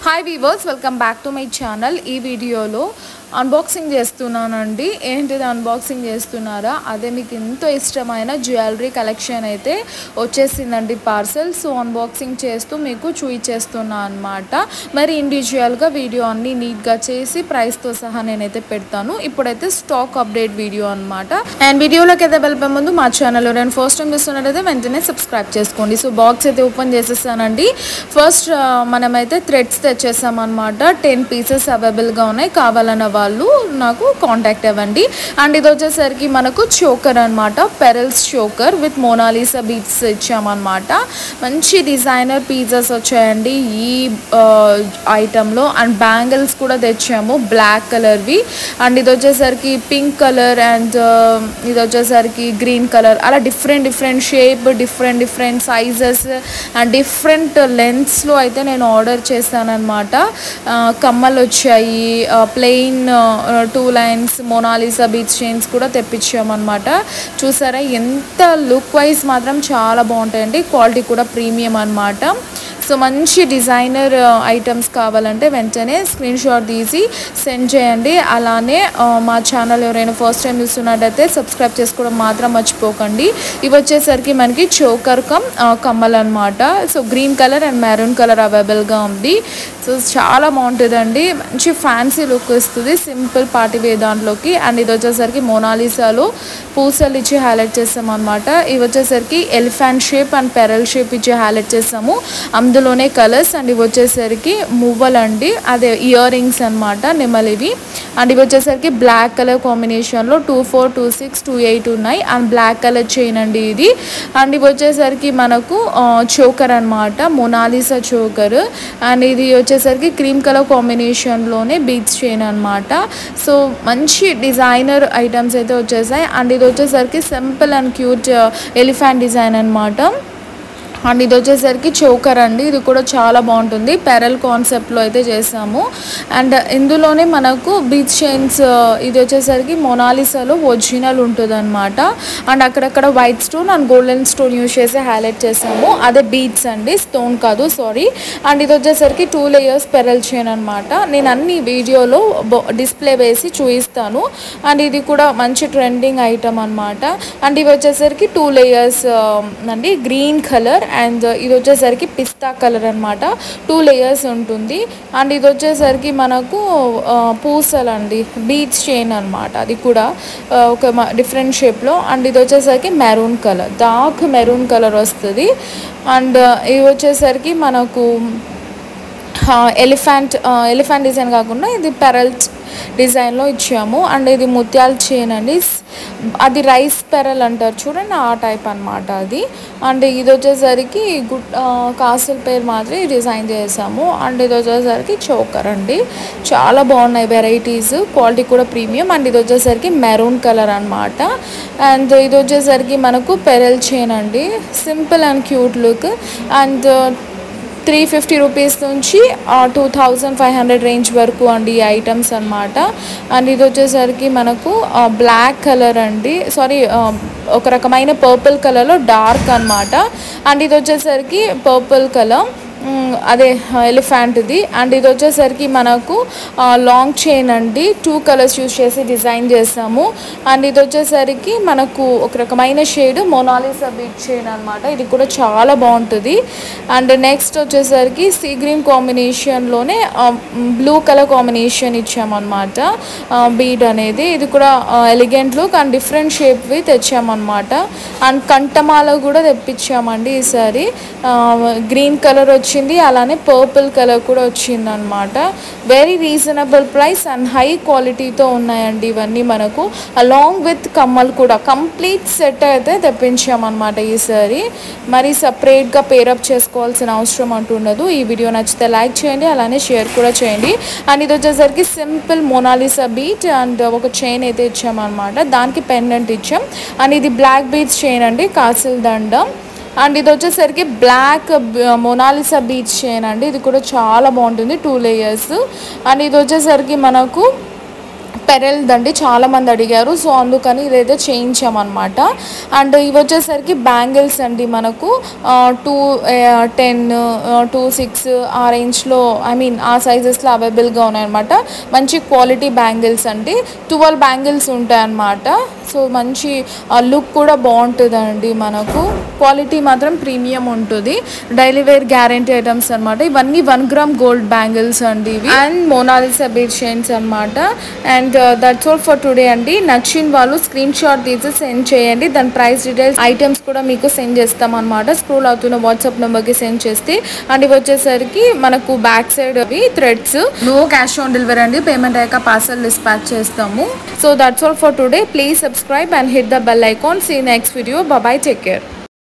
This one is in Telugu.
Hi weavers, welcome back to my channel. ఈ వీడియోలో అన్బాక్సింగ్ చేస్తున్నానండి. ఏంటిది అన్బాక్సింగ్ చేస్తున్నారా? అదే మీకు ఎంతో ఇష్టమైన జ్యువెలరీ కలెక్షన్ అయితే వచ్చేసిందండి పార్సల్. సో అన్బాక్సింగ్ చేస్తూ మీకు చూపించేస్తున్నా అనమాట. మరి ఇండివిజువల్గా వీడియో అన్నీ నీట్గా చేసి ప్రైస్తో సహా నేనైతే పెడతాను. ఇప్పుడైతే స్టాక్ అప్డేట్ వీడియో అనమాట. అండ్ వీడియోలోకి అయితే వెళ్ళే ముందు మా ఛానల్ నేను ఫస్ట్ టైం చూస్తున్నట్టయితే వెంటనే సబ్స్క్రైబ్ చేసుకోండి. సో బాక్స్ అయితే ఓపెన్ చేసేసానండి. ఫస్ట్ మనమైతే థ్రెడ్స్ తెచ్చేసామన్నమాట. 10 పీసెస్ అవైలబుల్గా ఉన్నాయి. కావాలన్న వాళ్ళు నాకు కాంటాక్ట్ అవ్వండి. అండ్ ఇది వచ్చేసరికి మనకు చోకర్ అనమాట. Pearls choker with Monalisa beads ఇచ్చామన్నమాట. మంచి డిజైనర్ పీసెస్ వచ్చాయండి ఈ ఐటెంలో. అండ్ బ్యాంగిల్స్ కూడా తెచ్చాము బ్లాక్ కలర్వి. అండ్ ఇది వచ్చేసరికి పింక్ కలర్ అండ్ ఇది వచ్చేసరికి గ్రీన్ కలర్, అలా different shape, different sizes and different లెంత్స్లో అయితే నేను ఆర్డర్ చేశానన్నమాట. కమ్మలు వచ్చాయి, plain 2 lines Monalisa beads chains కూడా తెప్పించామన్నమాట. చూసారా ఎంత లుక్ వైజ్ మాత్రం చాలా బాగుంటాయండి. క్వాలిటీ కూడా ప్రీమియం అనమాట. సో మంచి డిజైనర్ ఐటమ్స్ కావాలంటే వెంటనే స్క్రీన్ షాట్ తీసి సెండ్ చేయండి. అలానే మా ఛానల్ ఎవరైనా ఫస్ట్ టైం చూస్తున్నట్టయితే సబ్స్క్రైబ్ చేసుకోవడం మాత్రం మర్చిపోకండి. ఇవి వచ్చేసరికి మనకి చోకర్ కమ్మలు అనమాట. So green colour and maroon colour అవైలబుల్గా ఉంది. సో చాలా బాగుంటుందండి. మంచి ఫ్యాన్సీ లుక్ ఇస్తుంది సింపుల్ పార్టీ వే దాంట్లోకి. అండ్ ఇది వచ్చేసరికి మోనాలిసాలో పూసలు ఇచ్చి హైలైట్ చేస్తాం అనమాట. ఇవి వచ్చేసరికి elephant shape and pearl shape ఇచ్చి హైలైట్ చేస్తాము. అందులోనే కలర్స్. అండ్ ఇవి వచ్చేసరికి మువ్వలు అండి, అదే ఇయర్ రింగ్స్ అనమాట, నెమలి ఇవి. అండ్ ఇవి వచ్చేసరికి బ్లాక్ కలర్ కాంబినేషన్లో 24, 26, 28 ఉన్నాయి. అండ్ బ్లాక్ కలర్ చైన్ అండి ఇది. అండ్ ఇవి వచ్చేసరికి మనకు చోకర్ అనమాట, మోనాలిసా చోకర్. అండ్ ఇది వచ్చేసరికి క్రీమ్ కలర్ కాంబినేషన్లోనే బీట్స్ చైన్ అనమాట. సో మంచి డిజైనర్ ఐటమ్స్ అయితే వచ్చేసాయి. అండ్ ఇది వచ్చేసరికి simple and cute elephant design అనమాట. అండ్ ఇది వచ్చేసరికి చోకర్ అండి. ఇది కూడా చాలా బాగుంటుంది. పెరల్ కాన్సెప్ట్లో అయితే చేసాము. అండ్ ఇందులోనే మనకు బీచ్ చైన్స్, ఇది వచ్చేసరికి మోనాలిసాలో ఒరిజినల్ ఉంటుంది అనమాట. అండ్ అక్కడక్కడ white stone and golden stone use చేసి హైలైట్ చేసాము. అదే బీట్స్ అండి, స్టోన్ కాదు, సారీ. అండ్ ఇది వచ్చేసరికి 2 లేయర్స్ పెరల్ చైన్ అనమాట. నేను అన్ని వీడియోలో డిస్ప్లే వేసి చూపిస్తాను. అండ్ ఇది కూడా మంచి ట్రెండింగ్ ఐటమ్ అనమాట. అండ్ ఇవి వచ్చేసరికి 2 లేయర్స్ అండి, గ్రీన్ కలర్ అండ్ ఇది వచ్చేసరికి పిస్తా కలర్ అనమాట. 2 లేయర్స్ ఉంటుంది. అండ్ ఇది వచ్చేసరికి మనకు పూసలు అండి, బీట్స్ చైన్ అనమాట. అది కూడా ఒక డిఫరెంట్ షేప్లో. అండ్ ఇది వచ్చేసరికి maroon colour, dark maroon colour వస్తుంది. అండ్ ఇవి వచ్చేసరికి మనకు ఎలిఫెంట్ డిజైన్ కాకుండా ఇది పెరల్స్ డిజైన్లో ఇచ్చాము. అండ్ ఇది ముత్యాల చైన్ అండి, అది రైస్ పెరల్ అంటారు చూడండి, ఆ టైప్ అనమాట అది. అండ్ ఇది వచ్చేసరికి కాసుల పేరు మాత్రం డిజైన్ చేసాము. అండ్ ఇది వచ్చేసరికి చోకర్ అండి. చాలా బాగున్నాయి వెరైటీస్, క్వాలిటీ కూడా ప్రీమియం. అండ్ ఇది వచ్చేసరికి మెరూన్ కలర్ అనమాట. అండ్ ఇది వచ్చేసరికి మనకు పెరల్ చైన్ అండి, simple and cute look. And 350 rupees నుంచి 2500 రేంజ్ వరకు అండి ఈ ఐటమ్స్ అనమాట. అండ్ ఇది వచ్చేసరికి మనకు బ్లాక్ కలర్ అండి, సారీ ఒక రకమైన పర్పుల్ కలర్లో డార్క్ అనమాట. అండ్ ఇది వచ్చేసరికి పర్పుల్ కలర్, అదే ఎలిఫెంట్ది. అండ్ ఇది వచ్చేసరికి మనకు లాంగ్ చైన్ అండి, 2 కలర్స్ యూజ్ చేసి డిజైన్ చేస్తాము. అండ్ ఇది వచ్చేసరికి మనకు ఒక రకమైన షేడ్ మోనాలిసా బీట్ చైన్ అనమాట. ఇది కూడా చాలా బాగుంటుంది. అండ్ నెక్స్ట్ వచ్చేసరికి సీ గ్రీన్ కాంబినేషన్లోనే బ్లూ కలర్ కాంబినేషన్ ఇచ్చామన్నమాట బీడ్ అనేది. ఇది కూడా ఎలిగెంట్ లుక్ అండ్ డిఫరెంట్ షేప్వి తెచ్చామన్నమాట. అండ్ కంటమాల కూడా తెప్పించామండి ఈసారి. గ్రీన్ కలర్ వచ్చింది, అలానే పర్పుల్ కలర్ కూడా వచ్చింది అనమాట. Very reasonable price and high క్వాలిటీతో ఉన్నాయండి ఇవన్నీ మనకు. అలాంగ్ విత్ కమ్మలు కూడా కంప్లీట్ సెట్ అయితే తెప్పించామన్నమాట ఈసారి. మరి సపరేట్గా పేరప్ చేసుకోవాల్సిన అవసరం అంటూ ఉండదు. ఈ వీడియో నచ్చితే లైక్ చేయండి, అలానే షేర్ కూడా చేయండి. అండ్ ఇది వచ్చేసరికి సింపుల్ మోనాలిసా బీట్ అండ్ ఒక చైన్ అయితే ఇచ్చామన్నమాట, దానికి పెండెంట్ ఇచ్చాం. అండ్ ఇది బ్లాక్ బీట్స్ చైన్ అండి, కాసుల దండం. అండ్ ఇది వచ్చేసరికి బ్లాక్ మోనాలిసా బీచ్ చైన్ అండి. ఇది కూడా చాలా బాగుంటుంది, 2 లేయర్స్. అండ్ ఇది వచ్చేసరికి మనకు పెరల్దండి, చాలామంది అడిగారు. సో అందుకని ఇదైతే చేయించామన్నమాట. అండ్ ఇవి వచ్చేసరికి బ్యాంగిల్స్ అండి, మనకు 210 26 ఆ రేంజ్లో, ఐ మీన్ ఆ సైజెస్లో అవైలబుల్గా ఉన్నాయన్నమాట. మంచి క్వాలిటీ బ్యాంగిల్స్ అండి, 12 బ్యాంగిల్స్ ఉంటాయన్నమాట. సో మంచి లుక్ కూడా బాగుంటుందండి, మనకు క్వాలిటీ మాత్రం ప్రీమియం ఉంటుంది. డైలీ వేర్ గ్యారంటీ ఐటమ్స్ అనమాట. ఇవన్నీ 1 గ్రామ్ గోల్డ్ బ్యాంగిల్స్ అండి ఇవి, అండ్ మోనాలిసా బీడ్ చైన్స్ అనమాట. And that's all for today అండి. నచ్చిన వాళ్ళు స్క్రీన్ షాట్ తీసి సెండ్ చేయండి. దాని ప్రైస్ డీటెయిల్స్, ఐటమ్స్ కూడా మీకు సెండ్ చేస్తాం అనమాట. స్క్రోల్ అవుతున్న వాట్సాప్ నెంబర్కి సెండ్ చేస్తే. అండ్ ఇవి వచ్చేసరికి మనకు బ్యాక్ సైడ్ అవి threads, no cash on delivery అండి, పేమెంట్ అయ్యాక పార్సల్ డిస్పాచ్ చేస్తాము. So that's all for today. Please subscribe and hit the bell icon. See you next video. Bye bye, take care.